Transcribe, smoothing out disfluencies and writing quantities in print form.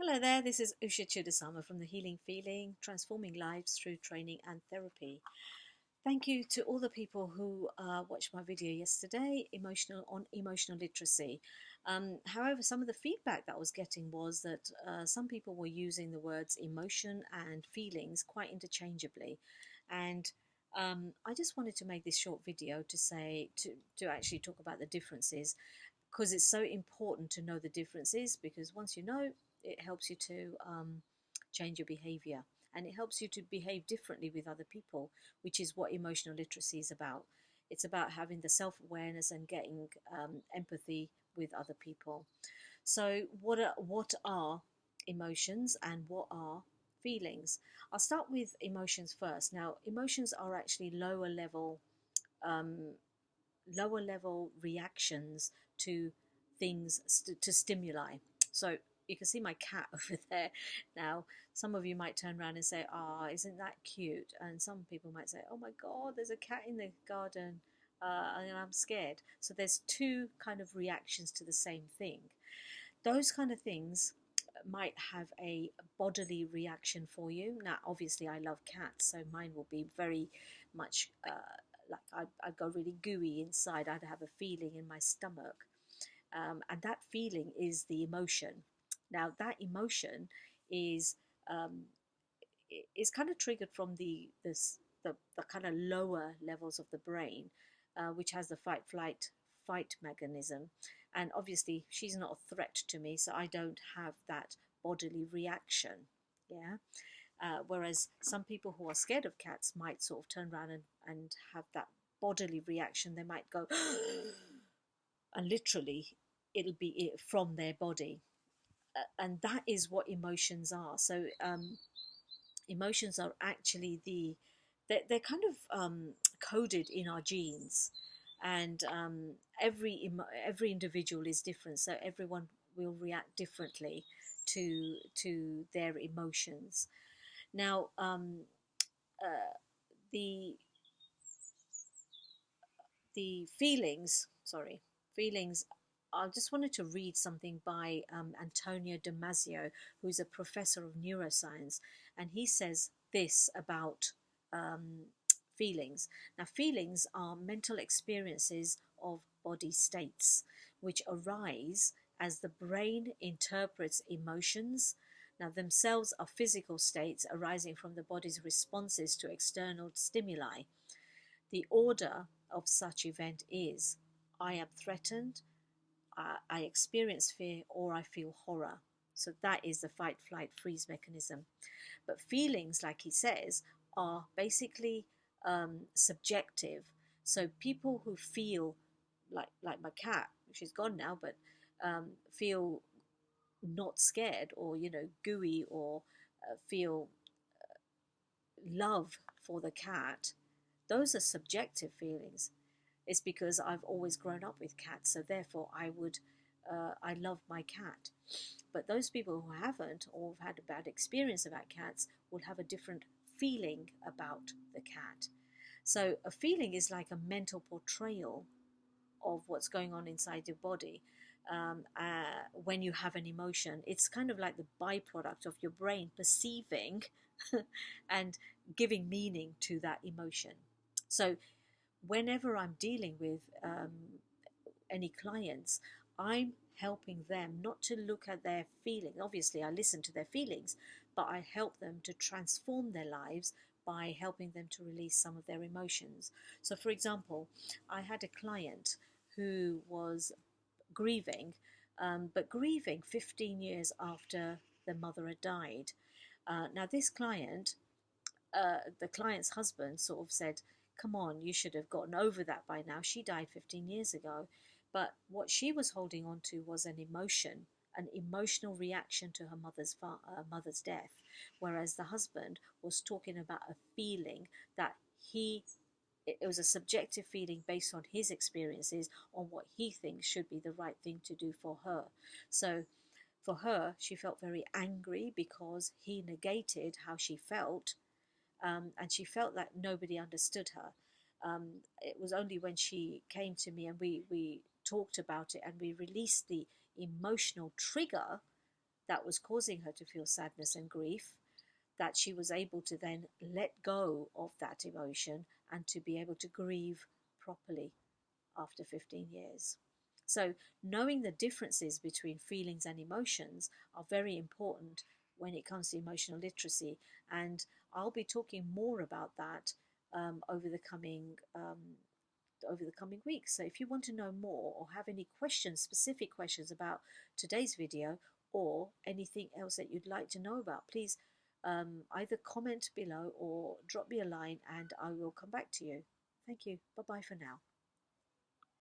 Hello there, this is Usha Chudasama from the Healing Feeling, Transforming Lives Through Training and Therapy. Thank you to all the people who watched my video yesterday on emotional literacy. However, some of the feedback that I was getting was that some people were using the words emotion and feelings quite interchangeably. And I just wanted to make this short video to actually talk about the differences, because it's so important to know the differences, because once you know, it helps you to change your behavior, and it helps you to behave differently with other people, which is what emotional literacy is about. It's about having the self-awareness and getting empathy with other people. So what are emotions and what are feelings? I'll start with emotions first. Now, emotions are actually um, lower level reactions to things, to stimuli. So you can see my cat over there. Now, some of you might turn around and say, "Ah, isn't that cute?" And some people might say, "Oh my God, there's a cat in the garden, and I'm scared." So there's two kind of reactions to the same thing. Those kind of things might have a bodily reaction for you. Now, obviously, I love cats, so mine will be very much like I'd go really gooey inside. I'd have a feeling in my stomach, and that feeling is the emotion. Now, that emotion is um, is kind of triggered from the kind of lower levels of the brain, which has the fight mechanism. And obviously, she's not a threat to me, so I don't have that bodily reaction. Yeah. Whereas some people who are scared of cats might sort of turn around and have that bodily reaction. They might go, and literally, it'll be it from their body. And that is what emotions are. So, emotions are actually they're kind of coded in our genes, and every individual is different, so everyone will react differently to their emotions. Now, uh, the feelings. I just wanted to read something by Antonio Damasio, who's a professor of neuroscience, and he says this about um, feelings. Now, feelings are mental experiences of body states which arise as the brain interprets emotions. Now, themselves are physical states arising from the body's responses to external stimuli. The order of such event is: I am threatened, I experience fear, or I feel horror. So that is the fight, flight, freeze mechanism. But feelings, like he says, are basically subjective. So people who feel like my cat, she's gone now, but feel not scared, or gooey, or feel love for the cat, those are subjective feelings. It's because I've always grown up with cats, so therefore I love my cat. But those people who haven't, or have had a bad experience about cats, will have a different feeling about the cat. So a feeling is like a mental portrayal of what's going on inside your body. When you have an emotion, it's kind of like the byproduct of your brain perceiving and giving meaning to that emotion. So whenever I'm dealing with any clients, I'm helping them not to look at their feelings. Obviously, I listen to their feelings, but I help them to transform their lives by helping them to release some of their emotions. So, for example, I had a client who was grieving, but grieving 15 years after the mother had died. Now, this client, the client's husband sort of said, "Come on, you should have gotten over that by now. She died 15 years ago." But what she was holding on to was an emotion, an emotional reaction to her mother's death, whereas the husband was talking about a feeling that it was a subjective feeling based on his experiences, on what he thinks should be the right thing to do for her. So for her, she felt very angry because he negated how she felt, and she felt that nobody understood her. It was only when she came to me and we talked about it and we released the emotional trigger that was causing her to feel sadness and grief, that she was able to then let go of that emotion and to be able to grieve properly after 15 years. So, knowing the differences between feelings and emotions are very important when it comes to emotional literacy. And I'll be talking more about that over the coming weeks. So if you want to know more or have any questions, specific questions about today's video or anything else that you'd like to know about, please either comment below or drop me a line and I will come back to you. Thank you. Bye bye for now.